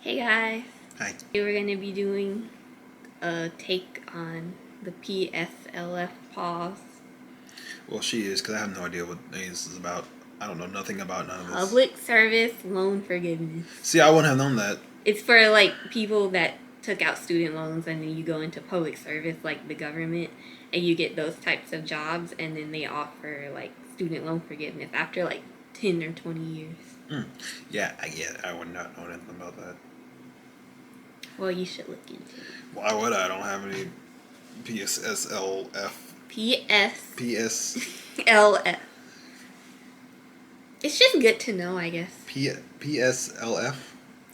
Hey guys, Hi. we're going to be doing a take on the PSLF pause. Well, she is, because I have no idea what any of this is about. I don't know nothing about none of this. Public service loan forgiveness. See, I wouldn't have known that. It's for like people that took out student loans and then you go into public service like the government and you get those types of jobs and then they offer like student loan forgiveness after like 10 or 20 years. Yeah, I would not know anything about that. Well, you should look into it. Why would I? I don't have any PSLF. PSLF. It's just good to know, I guess. PSLF?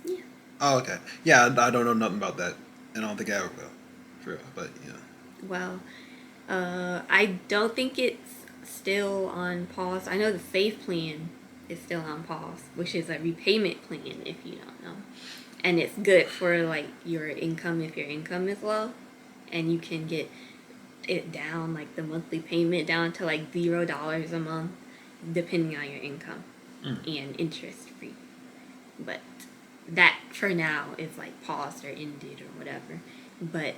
Yeah. Oh, okay. Yeah, I don't know nothing about that. And I don't think I ever will. For real, but yeah. Well, I don't think it's still on pause. I know the SAFE plan is still on pause, which is a repayment plan, if you don't know. And it's good for like your income if your income is low, and you can get it down, like the monthly payment down to like $0 a month, depending on your income, and interest free. But that for now is like paused or ended or whatever. But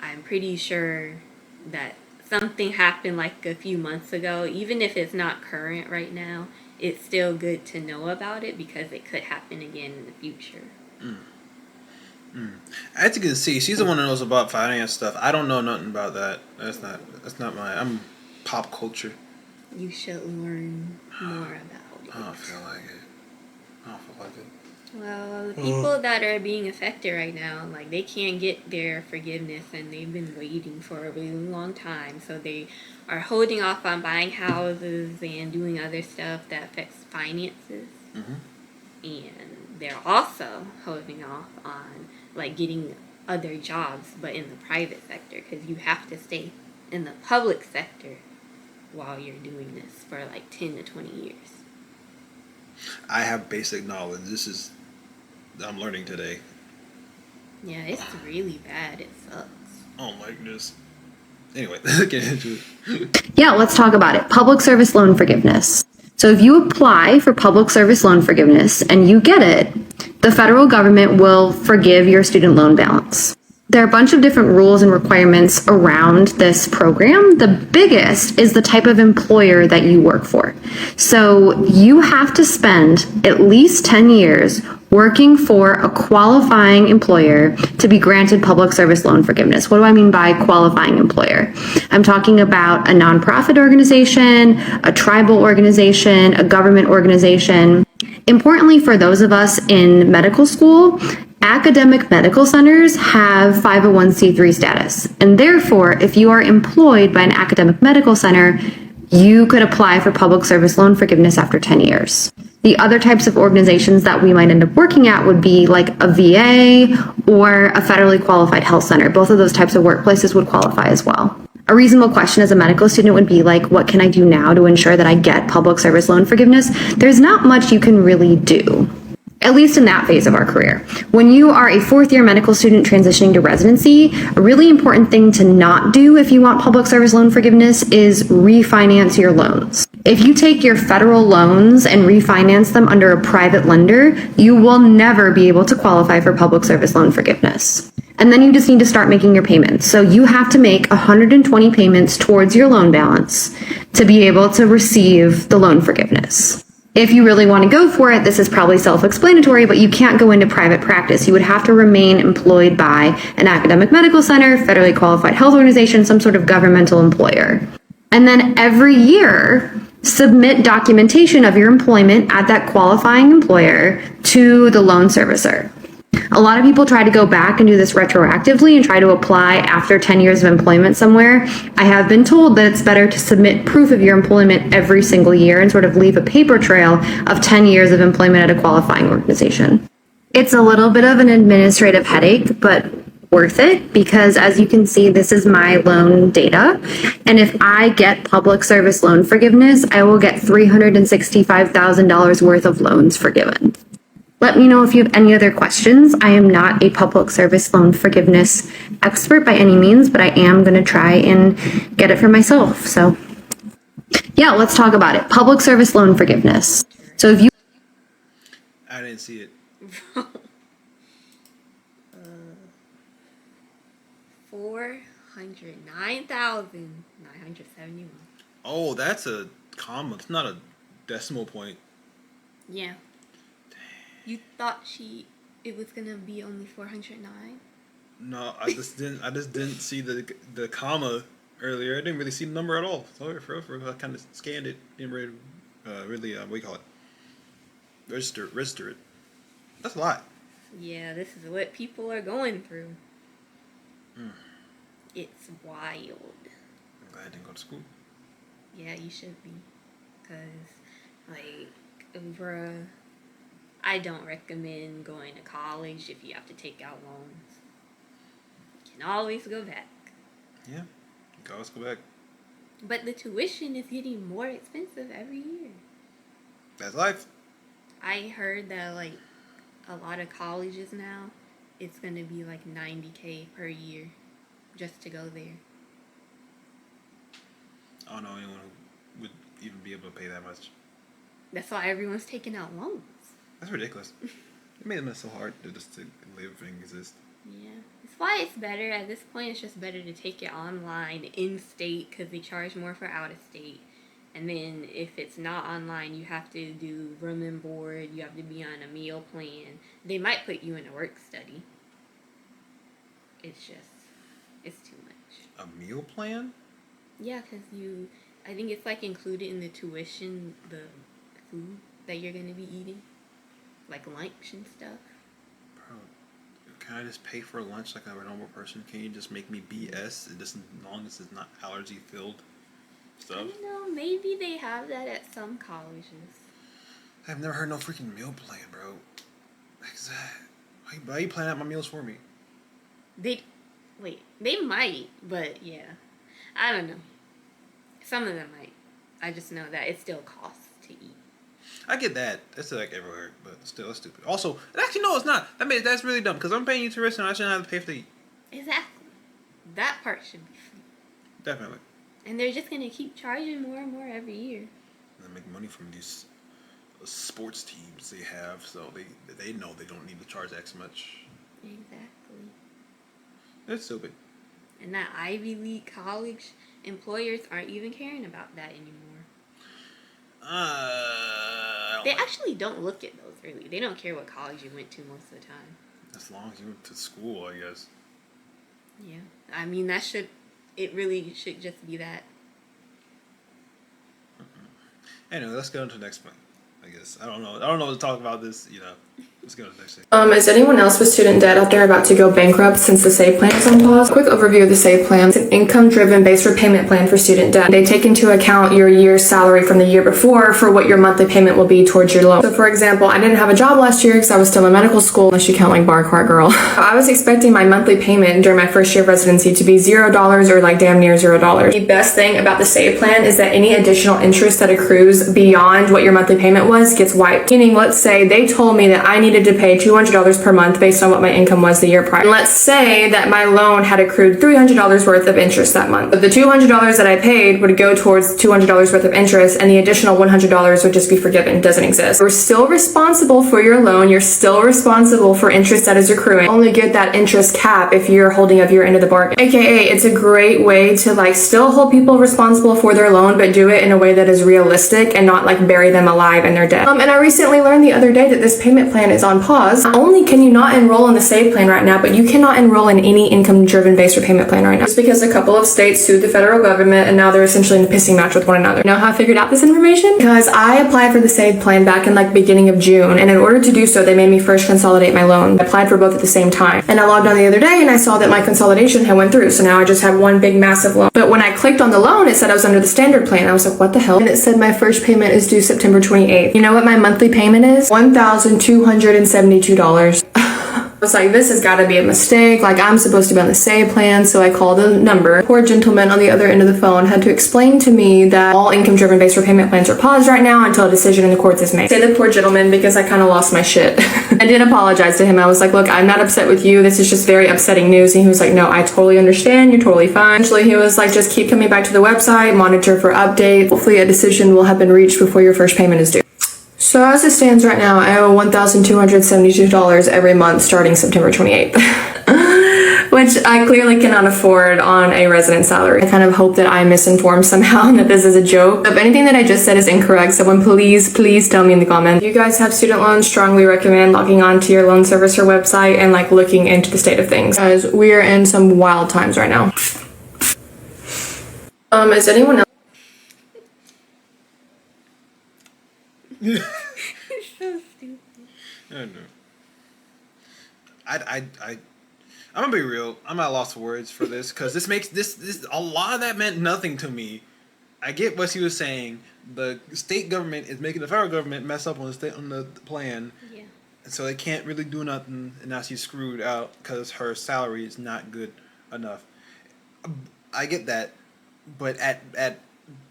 I'm pretty sure that something happened like a few months ago. Even if it's not current right now, it's still good to know about it because it could happen again in the future. As you can see, she's the one that knows about finance stuff. I don't know nothing about that. That's not my. I'm pop culture. You should learn more about it. I don't feel like it. Well, the people that are being affected right now, like they can't get their forgiveness and they've been waiting for a really long time. So they are holding off on buying houses and doing other stuff that affects finances. And they're also holding off on like getting other jobs, but in the private sector, because you have to stay in the public sector while you're doing this for like 10 to 20 years. I have basic knowledge. I'm learning today. Yeah, it's really bad. It sucks. Oh my goodness. Anyway, let's get into it. Yeah, let's talk about it. Public service loan forgiveness. So if you apply for public service loan forgiveness and you get it, the federal government will forgive your student loan balance. There are a bunch of different rules and requirements around this program. The biggest is the type of employer that you work for. So you have to spend at least 10 years working for a qualifying employer to be granted public service loan forgiveness. What do I mean by qualifying employer? I'm talking about a nonprofit organization, a tribal organization, a government organization. Importantly, for those of us in medical school, academic medical centers have 501c3 status. And therefore, if you are employed by an academic medical center, you could apply for public service loan forgiveness after 10 years. The other types of organizations that we might end up working at would be like a VA or a federally qualified health center. Both of those types of workplaces would qualify as well. A reasonable question as a medical student would be like, what can I do now to ensure that I get public service loan forgiveness? There's not much you can really do, at least in that phase of our career. When you are a fourth-year medical student transitioning to residency, a really important thing to not do if you want public service loan forgiveness is refinance your loans. If you take your federal loans and refinance them under a private lender, you will never be able to qualify for public service loan forgiveness. And then you just need to start making your payments. So you have to make 120 payments towards your loan balance to be able to receive the loan forgiveness. If you really want to go for it, this is probably self-explanatory, but you can't go into private practice. You would have to remain employed by an academic medical center, federally qualified health organization, some sort of governmental employer. And then every year, submit documentation of your employment at that qualifying employer to the loan servicer. A lot of people try to go back and do this retroactively and try to apply after 10 years of employment somewhere. I have been told that it's better to submit proof of your employment every single year and sort of leave a paper trail of 10 years of employment at a qualifying organization. It's a little bit of an administrative headache, but worth it, because as you can see, this is my loan data. And if I get public service loan forgiveness, I will get $365,000 worth of loans forgiven. Let me know if you have any other questions. I am not a public service loan forgiveness expert by any means, but I am going to try and get it for myself. So yeah, let's talk about it. Public service loan forgiveness. So if you... I didn't see it. $109,971. Oh, that's a comma. It's not a decimal point. Yeah. You thought it was gonna be only 409? No, I just didn't see the comma earlier. I didn't really see the number at all. So for real, I kind of scanned it. Didn't really, what do you call it? Register it. That's a lot. Yeah, this is what people are going through. It's wild. I'm glad I didn't go to school. Yeah, you should be. Because, like, bruh, I don't recommend going to college if you have to take out loans. You can always go back. Yeah, you can always go back. But the tuition is getting more expensive every year. That's life. I heard that, like, a lot of colleges now, it's going to be like $90K per year just to go there. I don't know anyone who would even be able to pay that much. That's why everyone's taking out loans. That's ridiculous. It made it so hard to just to live and exist. Yeah. That's why it's better. At this point, it's just better to take it online, in-state, because they charge more for out-of-state. And then if it's not online, you have to do room and board. You have to be on a meal plan. They might put you in a work study. It's too much. A meal plan? Yeah, because I think it's like included in the tuition, the food that you're going to be eating. Like lunch and stuff. Bro, can I just pay for lunch like a normal person? Can you just make me BS? As long as it's not allergy filled stuff? I don't know. Maybe they have that at some colleges. I've never heard no freaking meal plan, bro. Why you plan out my meals for me? They might, but yeah. I don't know. Some of them might. I just know that it still costs to eat. I get that. That's like everywhere, but still, it's stupid. Also, actually, no, it's not. That's really dumb because I'm paying you tuition and I shouldn't have to pay for the eat. Exactly. That part should be free. Definitely. And they're just going to keep charging more and more every year. And they make money from these sports teams they have, so they know they don't need to charge X much. Exactly. That's stupid. And that Ivy League college, employers aren't even caring about that anymore. They actually don't look at those, really. They don't care what college you went to most of the time. As long as you went to school, I guess. Yeah. I mean, it really should just be that. Anyway, let's go into the next one, I guess. I don't know what to talk about this, Let's go to the next thing. Is anyone else with student debt out there about to go bankrupt since the SAVE plan is on pause? Quick overview of the SAVE plan. It's an income-driven base repayment plan for student debt. They take into account your year's salary from the year before for what your monthly payment will be towards your loan. So for example, I didn't have a job last year because I was still in medical school, unless you count like bar cart girl. I was expecting my monthly payment during my first year of residency to be $0 or like damn near $0. The best thing about the SAVE plan is that any additional interest that accrues beyond what your monthly payment was gets wiped. Meaning, let's say they told me that I needed to pay $200 per month based on what my income was the year prior. And let's say that my loan had accrued $300 worth of interest that month. But the $200 that I paid would go towards $200 worth of interest, and the additional $100 would just be forgiven. It doesn't exist. You're still responsible for your loan. You're still responsible for interest that is accruing. Only get that interest cap if you're holding up your end of the bargain. AKA, it's a great way to like still hold people responsible for their loan, but do it in a way that is realistic and not like bury them alive in their debt. And I recently learned the other day that this payment plan is on pause. Not only can you not enroll in the SAVE plan right now, but you cannot enroll in any income-driven based repayment plan right now. Just because a couple of states sued the federal government and now they're essentially in a pissing match with one another. You know how I figured out this information? Because I applied for the SAVE plan back in like beginning of June, and in order to do so, they made me first consolidate my loan. I applied for both at the same time. And I logged on the other day and I saw that my consolidation had went through, so now I just have one big massive loan. But when I clicked on the loan, it said I was under the standard plan. I was like, what the hell? And it said my first payment is due September 28th. You know what my monthly payment is? $1,272. I was like, this has got to be a mistake. Like, I'm supposed to be on the SAVE plan, so I called a number. Poor gentleman on the other end of the phone had to explain to me that all income-driven based repayment plans are paused right now until a decision in the courts is made. I say the poor gentleman because I kind of lost my shit. I did apologize to him. I was like, look, I'm not upset with you. This is just very upsetting news. And he was like, no, I totally understand. You're totally fine. Eventually, he was like, just keep coming back to the website, monitor for updates. Hopefully, a decision will have been reached before your first payment is due. So as it stands right now, I owe $1,272 every month starting September 28th. which I clearly cannot afford on a resident salary. I kind of hope that I'm misinformed somehow and that this is a joke. If anything that I just said is incorrect, someone please tell me in the comments. If you guys have student loans, strongly recommend logging on to your loan servicer website and like looking into the state of things, as we are in some wild times right now. Is anyone else? So stupid. I don't know. I'm gonna be real. I'm at a loss of words for this because this makes this a lot of that meant nothing to me. I get what she was saying. The state government is making the federal government mess up on the plan, Yeah. so they can't really do nothing, and now she's screwed out because her salary is not good enough. I get that, but at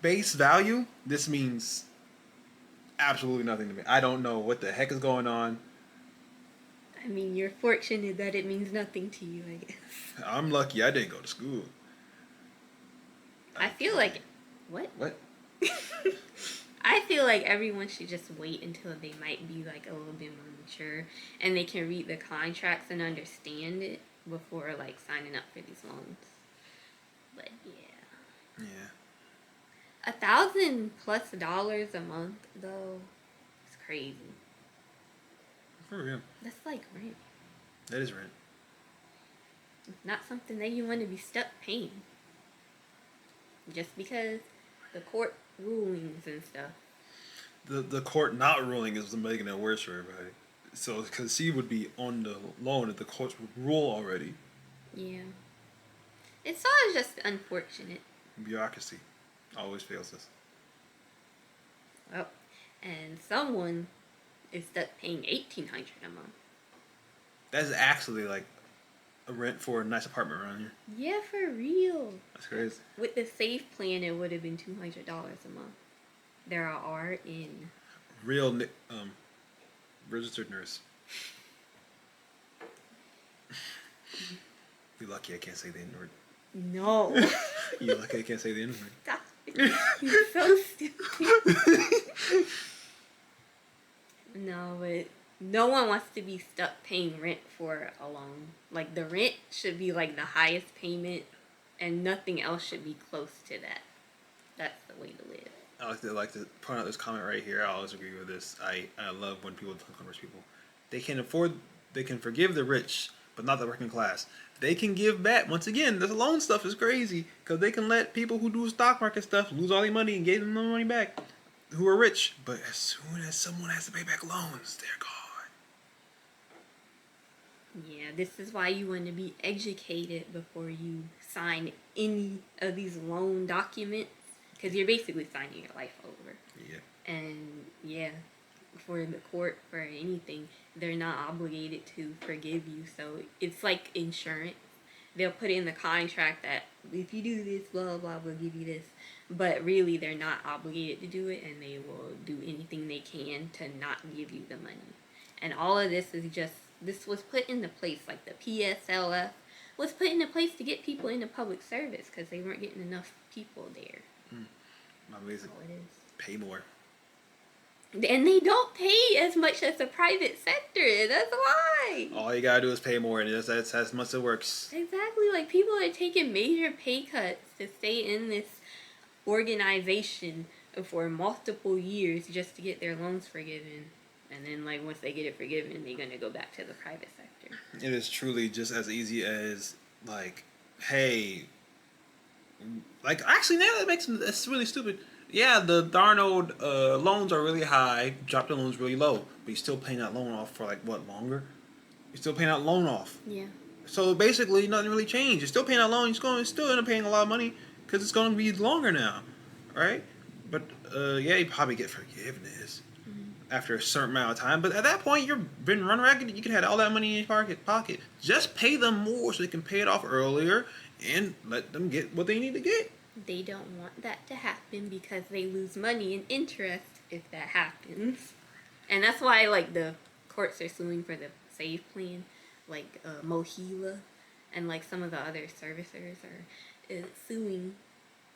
base value, this means absolutely nothing to me. I don't know what the heck is going on. I mean, you're fortunate that it means nothing to you, I guess. I'm lucky I didn't go to school. I feel like... What? What? I feel like everyone should just wait until they might be like a little bit more mature and they can read the contracts and understand it before like signing up for these loans. But yeah. Yeah. $1,000+ a month though, it's crazy. For real. That's like rent. That is rent. It's not something that you want to be stuck paying. Just because the court rulings and stuff. The court not ruling is making it worse for everybody. So, because she would be on the loan if the courts would rule already. Yeah. It's always just unfortunate. Bureaucracy always fails us. Well, and someone is stuck paying $1,800 a month. That's actually like a rent for a nice apartment around here. Yeah, for real. That's crazy. With the safe plan, it would have been $200 a month. There are in Real registered nurse. You're lucky I can't say the N word. no. You're lucky I can't say the N word. Stop it. You're so stupid. No, but no one wants to be stuck paying rent for a loan. Like the rent should be like the highest payment, and nothing else should be close to that. That's the way to live. I like to point out this comment right here. I always agree with this. I love when people talk about rich people. They can forgive the rich, but not the working class. They can give back. Once again, this loan stuff is crazy because they can let people who do stock market stuff lose all their money and give them the money back, who are rich. But as soon as someone has to pay back loans, they're gone. Yeah, this is why you want to be educated before you sign any of these loan documents, because you're basically signing your life over. Yeah. And yeah, for the court, for anything, they're not obligated to forgive you. So it's like insurance. They'll put in the contract that if you do this, blah, blah, we'll give you this. But really, they're not obligated to do it, and they will do anything they can to not give you the money. And all of this is just, this was put into place, like the PSLF was put into place to get people into public service because they weren't getting enough people there. Amazing. That's all it is. Pay more. And they don't pay as much as the private sector. That's why. All you gotta do is pay more, and that's as much as it works. Exactly. Like, people are taking major pay cuts to stay in this organization for multiple years just to get their loans forgiven. And then, like, once they get it forgiven, they're going to go back to the private sector. It is truly just as easy as, like, hey, like, actually, now that's really stupid. Yeah, the darn old loans are really high, drop the loans really low, but you're still paying that loan off for, like, what, longer? You're still paying that loan off. Yeah. So basically, nothing really changed. You're still paying that loan, you're still end up paying a lot of money because it's going to be longer now, right? But, yeah, you probably get forgiveness after a certain amount of time. But at that point, you've been run ragged. You can have all that money in your pocket. Just pay them more so they can pay it off earlier and let them get what they need to get. They don't want that to happen because they lose money and interest if that happens. And that's why, like, the courts are suing for the SAVE plan, like Mohila and, like, some of the other servicers are suing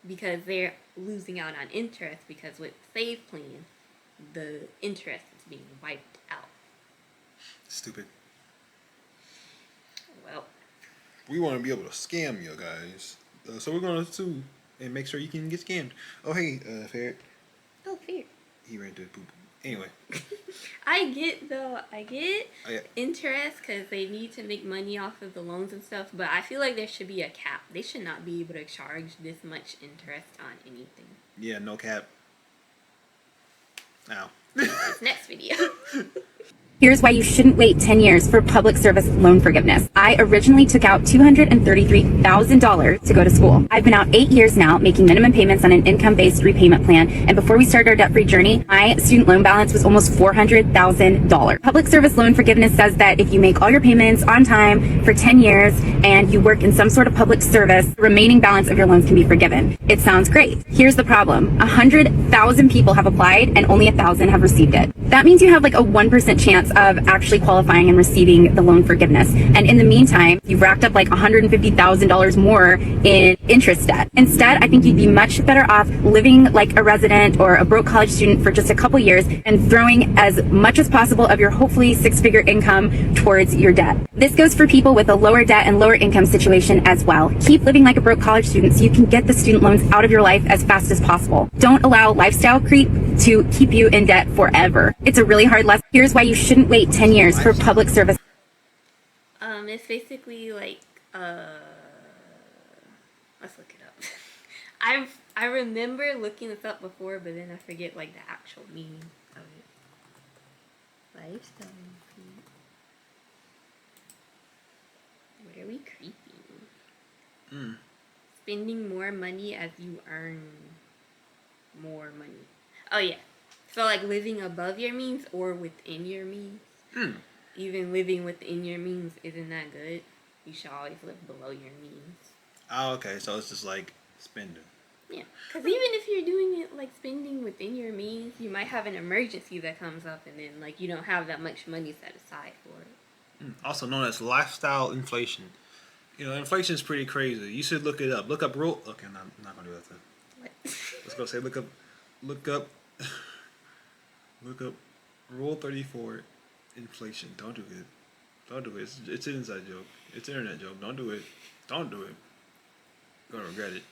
because they're losing out on interest because with SAVE plan, the interest is being wiped out. Stupid. Well, We want to be able to scam you guys. So we're going to sue and make sure you can get scammed. Oh, hey, Ferret. Oh, fair. He ran to the poop. Anyway. I get Oh, yeah. interest because they need to make money off of the loans and stuff, but I feel like there should be a cap. They should not be able to charge this much interest on anything. Yeah, no cap. Ow. This next video. Here's why you shouldn't wait 10 years for public service loan forgiveness. I originally took out $233,000 to go to school. I've been out 8 years now, making minimum payments on an income-based repayment plan. And before we started our debt-free journey, my student loan balance was almost $400,000. Public service loan forgiveness says that if you make all your payments on time for 10 years and you work in some sort of public service, the remaining balance of your loans can be forgiven. It sounds great. Here's the problem. 100,000 people have applied and only 1,000 have received it. That means you have like a 1% chance of actually qualifying and receiving the loan forgiveness. And in the meantime, you've racked up like $150,000 more in interest debt. Instead, I think you'd be much better off living like a resident or a broke college student for just a couple years and throwing as much as possible of your hopefully six-figure income towards your debt. This goes for people with a lower debt and lower income situation as well. Keep living like a broke college student so you can get the student loans out of your life as fast as possible. Don't allow lifestyle creep to keep you in debt forever. It's a really hard lesson. Here's why you shouldn't wait 10 years for public service. It's basically like, let's look it up. I remember looking this up before, but then I forget like the actual meaning of it. Lifestyle creep. What are we creeping? Spending more money as you earn more money. Oh yeah. So like living above your means or within your means. Even living within your means isn't that good. You should always live below your means. Oh, okay. So it's just like spending. Yeah. Because even if you're doing it like spending within your means, you might have an emergency that comes up and then like you don't have that much money set aside for it. Also known as lifestyle inflation. You know, inflation is pretty crazy. You should look it up. Look up rule. Okay, I'm not gonna do that then. What? Let's go say look up Rule 34 inflation. Don't do it. Don't do it. It's an inside joke. It's an internet joke. Don't do it. Don't do it. You're gonna regret it.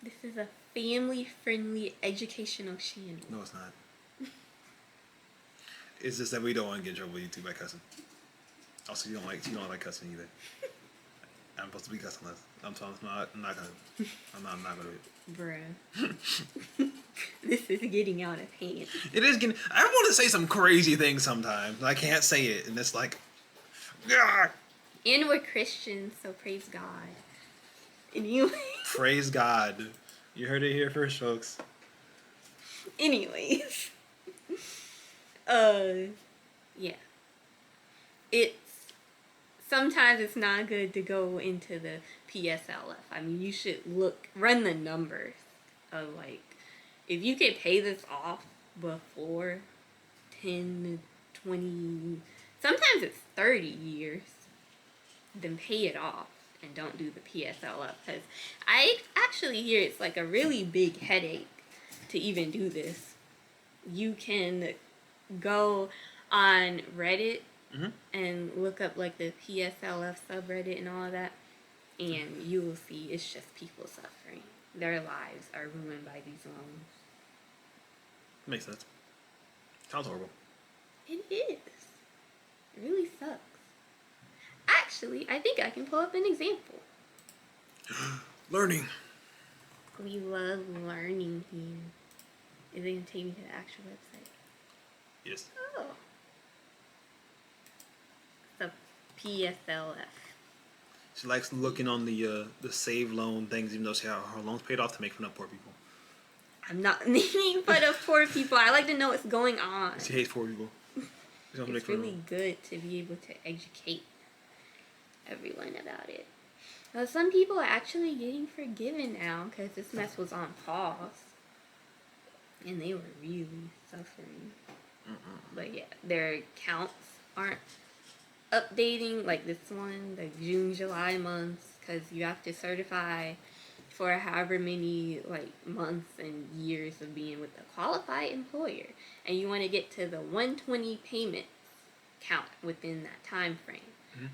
This is a family-friendly educational channel. No, it's not. It's just that we don't want to get in trouble with YouTube by cussing. Also, you don't like cussing either. I'm supposed to be cussing less. I'm not gonna. I'm not gonna do it. Bruh. This is getting out of hand. It is getting. I want to say some crazy things sometimes. I can't say it, and it's like. Gah! And we're Christians, so praise God. Anyway. Praise God. You heard it here first, folks. Anyways. Yeah. Sometimes it's not good to go into the PSLF. I mean, you should run the numbers of like, if you could pay this off before 10, 20, sometimes it's 30 years, then pay it off and don't do the PSLF. Because I actually hear it's like a really big headache to even do this. You can go on Reddit and look up like the PSLF subreddit and all of that, and you will see it's just people suffering. Their lives are ruined by these loans. Makes sense. Sounds horrible. It is. It really sucks. Actually, I think I can pull up an example. Learning. We love learning here. Is it going to take me to the actual website? Yes. Oh. The PSLF. She likes looking on the save loan things, even though she had her loans paid off to make fun of poor people. I'm not making fun of poor people. I like to know what's going on. She hates poor people. It's really good to be able to educate everyone about it. Now, some people are actually getting forgiven now because this mess was on pause. And they were really suffering. But yeah, their accounts aren't updating like this one, the June, July months, because you have to certify for however many like months and years of being with a qualified employer, and you want to get to the 120 payments count within that time frame.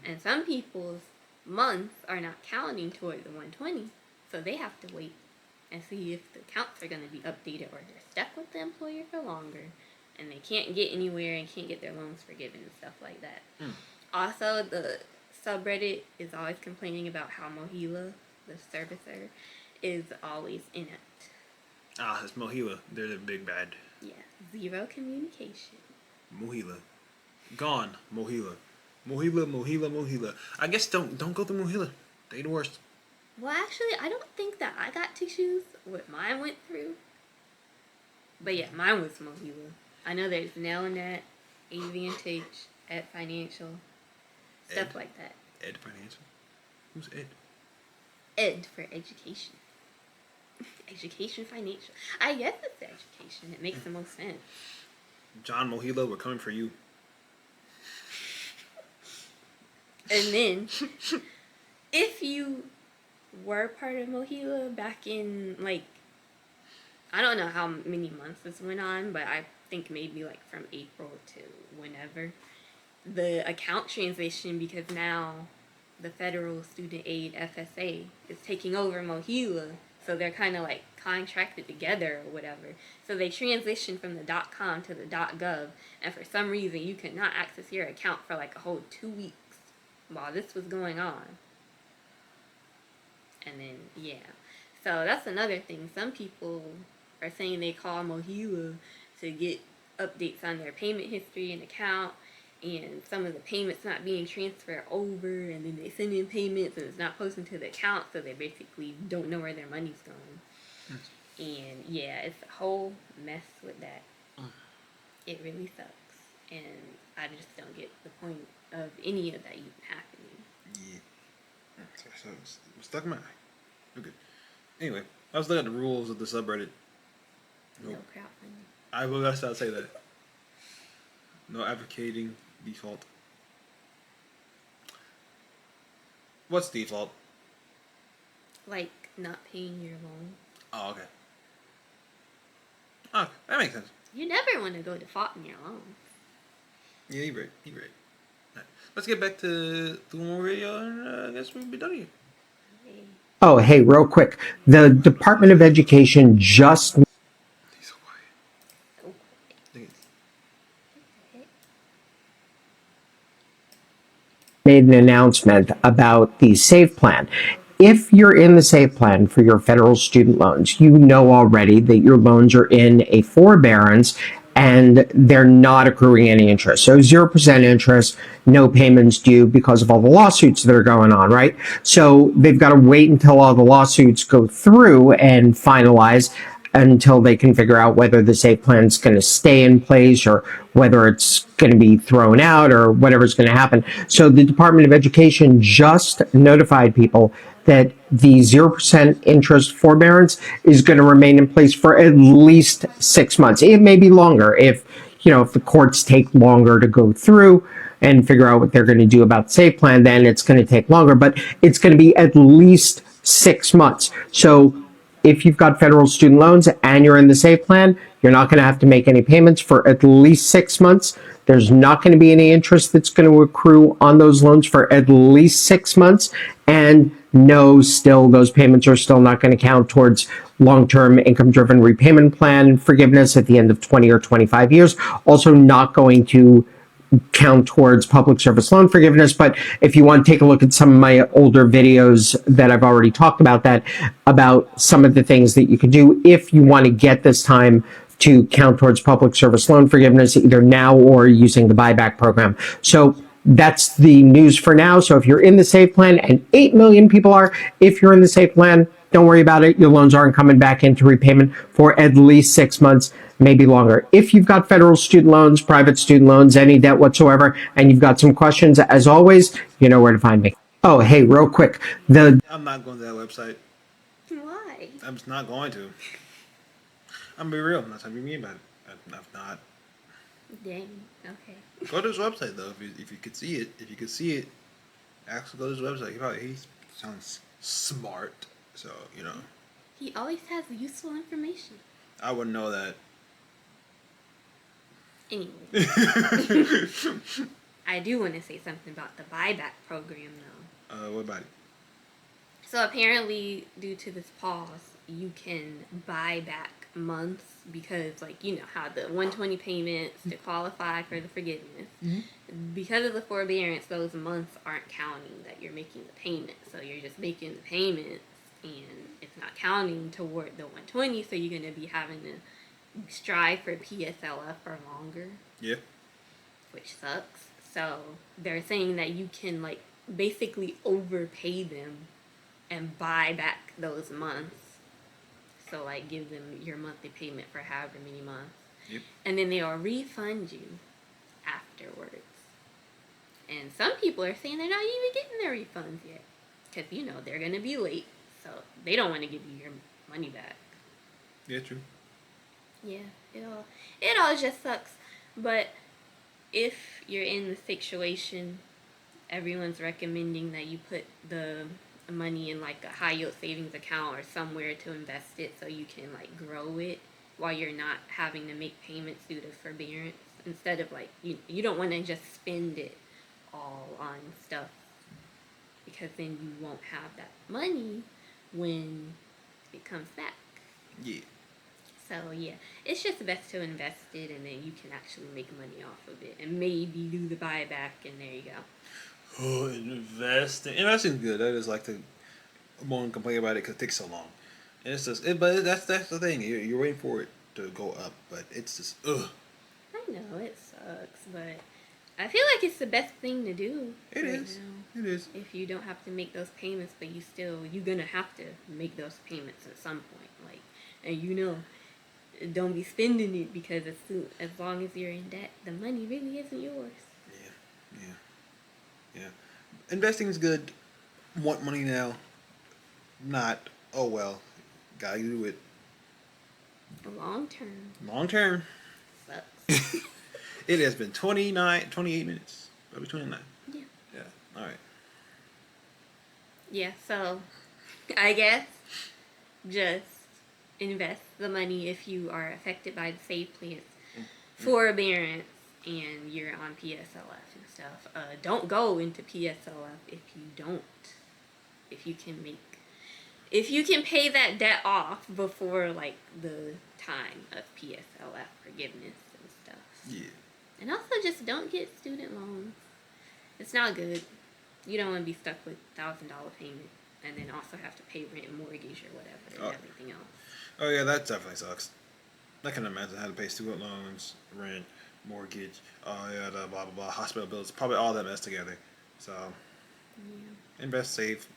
And some people's months are not counting toward the 120, so they have to wait and see if the accounts are going to be updated, or they're stuck with the employer for longer and they can't get anywhere and can't get their loans forgiven and stuff like that. Also, the subreddit is always complaining about how Mohila, the servicer, is always inept. Ah, it's Mohila. They're the big bad. Yeah, zero communication. Mohila. Gone. Mohila. Mohila. I guess don't go to Mohila. They the worst. Well, actually, I don't think that I got to choose what mine went through. But yeah, mine was Mohila. I know there's Nelnet, Advantage, Ed Financial, stuff like that. Ed Financial? Who's Ed? Ed for education. Education financial. I guess it's education. It makes the most sense. John Mohila, we're coming for you. And then, if you were part of Mohila back in, like, I don't know how many months this went on, but I think maybe like from April to whenever, the account transition, because now the Federal Student Aid FSA is taking over Mohila, so they're kind of like contracted together or whatever. So they transitioned from the .com to the .gov, and for some reason you could not access your account for like a whole 2 weeks while this was going on. And then, yeah. So that's another thing. Some people are saying they call Mohila to get updates on their payment history and account, and some of the payments not being transferred over, and then they send in payments and it's not posting to the account, so they basically don't know where their money's going. And yeah, it's a whole mess with that. It really sucks, and I just don't get the point of any of that even happening. Yeah. So it's stuck in my eye. We're good. Anyway, I was looking at the rules of the subreddit. No crowdfunding. I will just say that. No advocating default. What's default? Like not paying your loan. Oh, okay. Okay, that makes sense. You never want to go default in your loan. Yeah, you're right. Right. Let's get back to one more video, and I guess we'll be done here. Okay. Oh, hey, real quick. The Department of Education just He's so quiet. Oh, made an announcement about the SAVE plan. If you're in the SAVE plan for your federal student loans, you know already that your loans are in a forbearance and they're not accruing any interest. So 0% interest, no payments due because of all the lawsuits that are going on, right? So they've got to wait until all the lawsuits go through and finalize until they can figure out whether the SAVE plan is going to stay in place or whether it's going to be thrown out or whatever's going to happen. So the Department of Education just notified people that the 0% interest forbearance is going to remain in place for at least 6 months. It may be longer if the courts take longer to go through and figure out what they're going to do about the SAVE plan, then it's going to take longer, but it's going to be at least 6 months. So if you've got federal student loans and you're in the SAVE plan, you're not going to have to make any payments for at least 6 months. There's not going to be any interest that's going to accrue on those loans for at least 6 months. And no, still, those payments are still not going to count towards long-term income-driven repayment plan forgiveness at the end of 20 or 25 years. Also not going to count towards public service loan forgiveness. But if you want to take a look at some of my older videos that I've already talked about some of the things that you can do if you want to get this time to count towards public service loan forgiveness, either now or using the buyback program. So that's the news for now. So if you're in the SAVE plan, and 8 million people are, if you're in the SAVE plan, don't worry about it. Your loans aren't coming back into repayment for at least 6 months, maybe longer. If you've got federal student loans, private student loans, any debt whatsoever, and you've got some questions, as always, you know where to find me. Oh, hey, real quick. I'm not going to that website. Why? I'm just not going to. I'm gonna be real. I'm not trying to be mean about it. I've not. Dang. Okay. Go to his website though. If you could see it, actually go to his website. He sounds smart. So He always has useful information. I wouldn't know that. Anyway. I do want to say something about the buyback program though. What about it? So apparently, due to this pause, you can buy back months because, like, you know how the 120 payments to qualify for the forgiveness. Because of the forbearance, those months aren't counting that you're making the payment. So you're just making the payments, and it's not counting toward the 120. So you're gonna be having to strive for PSLF for longer, Yeah. which sucks. So they're saying that you can like basically overpay them and buy back those months. So like give them your monthly payment for however many months. Yep. And then they'll refund you afterwards. And some people are saying they're not even getting their refunds yet. Because, you know, they're going to be late. So they don't want to give you your money back. Yeah, true. Yeah, it all just sucks. But if you're in the situation, everyone's recommending that you put the money in like a high yield savings account or somewhere to invest it so you can like grow it while you're not having to make payments due to forbearance. Instead of like you don't want to just spend it all on stuff because then you won't have that money when it comes back. Yeah. So yeah, it's just best to invest it and then you can actually make money off of it and maybe do the buyback and there you go. Oh, investing's good. I just like to moan and complain about it because it takes so long. And it's just, but that's the thing. You're waiting for it to go up, but it's just ugh. I know it sucks, but I feel like it's the best thing to do. It right is. now. It is. If you don't have to make those payments, but you're gonna have to make those payments at some point. Like, and you know, don't be spending it because as long as you're in debt, the money really isn't yours. Yeah. Investing is good. Want money now? Not. Oh well. Gotta do it. Long term Long term. sucks. It has been 28 minutes. Probably 29. Yeah. Yeah. All right. Yeah. So, I guess just invest the money if you are affected by the save plans forbearance and you're on PSLF and stuff. Don't go into PSLF if you can pay that debt off before like the time of PSLF forgiveness and stuff. Yeah. And also just don't get student loans. It's not good. You don't want to be stuck with $1,000 payment and then also have to pay rent, mortgage, or whatever, and everything else. Oh yeah, that definitely sucks. I can imagine how to pay student loans, rent, mortgage, the blah blah blah, hospital bills, probably all that mess together. So invest, save,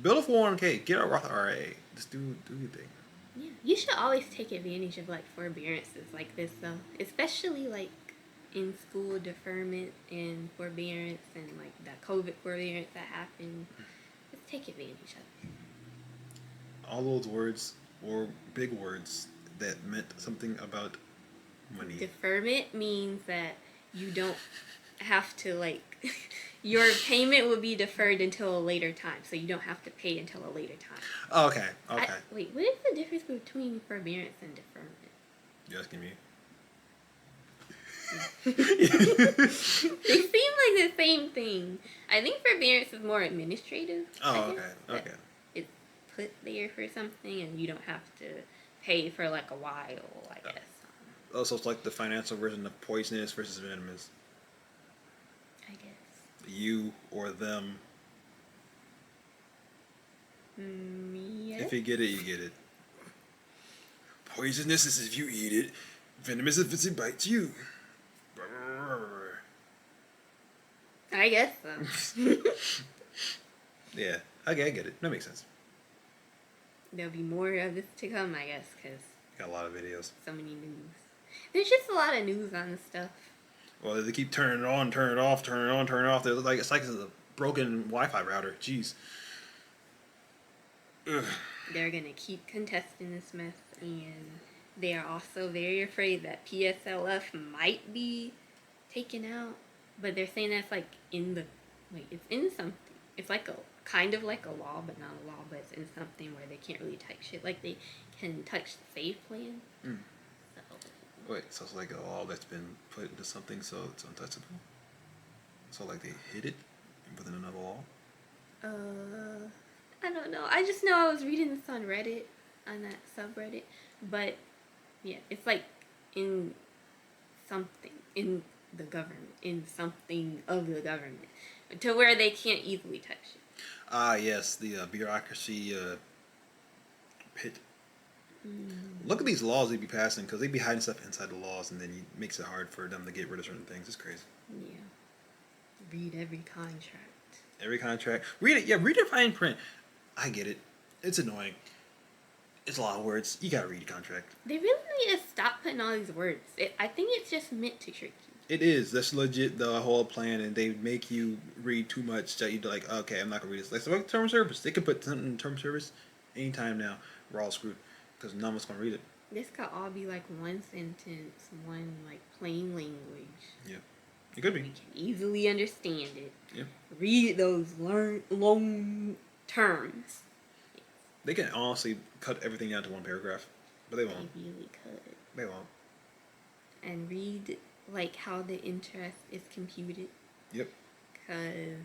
build a 401k, get a Roth IRA. Just do your thing. Yeah, you should always take advantage of like forbearances like this though, especially like in school deferment and forbearance and like that COVID forbearance that happened. Just take advantage of it. All those words were big words that meant something about money. Deferment means that you don't have to like your payment will be deferred until a later time, so you don't have to pay until a later time. Oh, okay. Wait, what is the difference between forbearance and deferment? You asking me? They seem like the same thing. I think forbearance is more administrative. Oh, okay. It's put there for something, and you don't have to pay for like a while, I guess. Oh, so it's like the financial version of poisonous versus venomous. I guess. You or them. Yes. If you get it, you get it. Poisonous is if you eat it. Venomous is if it bites you. I guess so. Yeah, okay, I get it. That makes sense. There'll be more of this to come, I guess, because Got a lot of videos. so many news. There's just a lot of news on this stuff. Well, they keep turning it on, turn it off, turn it on, turn it off. They're like it's like a broken Wi-Fi router. Jeez. Ugh. They're gonna keep contesting this mess, and they are also very afraid that PSLF might be taken out. But they're saying that's like it's in something. It's like a kind of like a law, but not a law. But it's in something where they can't really touch it. Like they can touch the save plan. Mm. So. Wait, so it's like a law that's been put into something so it's untouchable? So like they hid it within another law? I don't know. I just know I was reading this on Reddit, on that subreddit, but yeah, it's like in something in the government, in something of the government, to where they can't easily touch it. Ah, yes, the bureaucracy pit. Look at these laws they be passing because they be hiding stuff inside the laws, and then it makes it hard for them to get rid of certain things. It's crazy. Yeah. Read every contract. Every contract, read it. Yeah, read it fine print. I get it. It's annoying. It's a lot of words. You gotta read the contract. They really need to stop putting all these words. I think it's just meant to trick you. It is. That's legit the whole plan, and they make you read too much that you're like, okay, I'm not gonna read this. Like, so like term of service. They could put something in term of service anytime now. We're all screwed because none of us gonna read it. This could all be like one sentence, one like plain language. Yeah, it could We be. can easily understand it. Yeah, Read those long terms. they can honestly cut everything down to one paragraph, but they won't. They really could. They won't. And read like how the interest is computed. Yep. Because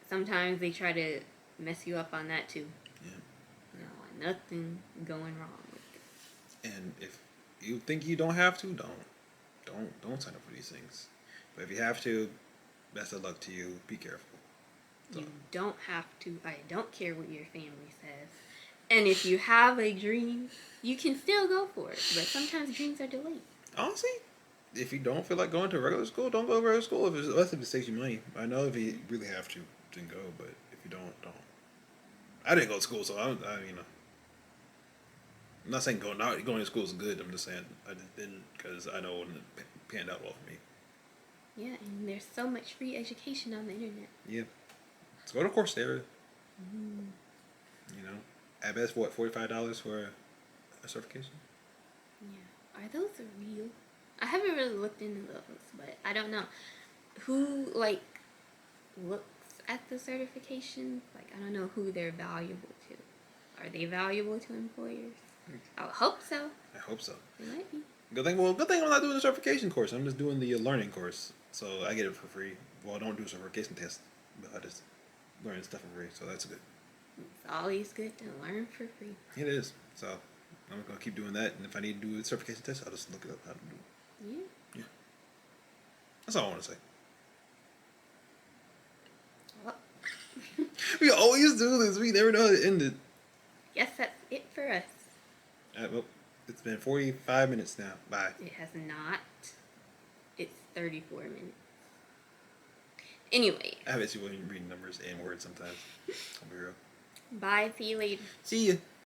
sometimes they try to mess you up on that too. Yeah. No, nothing going wrong with it. And if you think you don't have to, don't sign up for these things. But if you have to, best of luck to you. Be careful. So, You don't have to. I don't care what your family says. And if you have a dream, you can still go for it. But sometimes dreams are delayed. honestly, if you don't feel like going to regular school, don't go to regular school. Unless it saves you money. I know if you really have to, then go. But if you don't. I didn't go to school, so I I'm not saying going to school is good. I'm just saying I just didn't because I know it panned out well for me. Yeah, and there's so much free education on the internet. Yeah. So go to Coursera. You know, at best, what, $45 for a certification? Yeah. Are those real? I haven't really looked into those, but I don't know. Who, like, looks at the certification? Like, I don't know who they're valuable to. Are they valuable to employers? I would hope so. I hope so. They might be. Good thing I'm not doing the certification course. I'm just doing the learning course. So I get it for free. Well, I don't do a certification test, but I just learn stuff for free. So that's good. It's always good to learn for free. It is. So I'm going to keep doing that. And if I need to do a certification test, I'll just look it up how to do it. Yeah. Yeah. That's all I want to say. Well, We always do this. We never know how to end it. guess that's it for us. Well, it's been 45 minutes now. Bye. It has not. It's 34 minutes. Anyway. I have issue with reading numbers and words sometimes. I'll be real. Bye. See you later. See ya.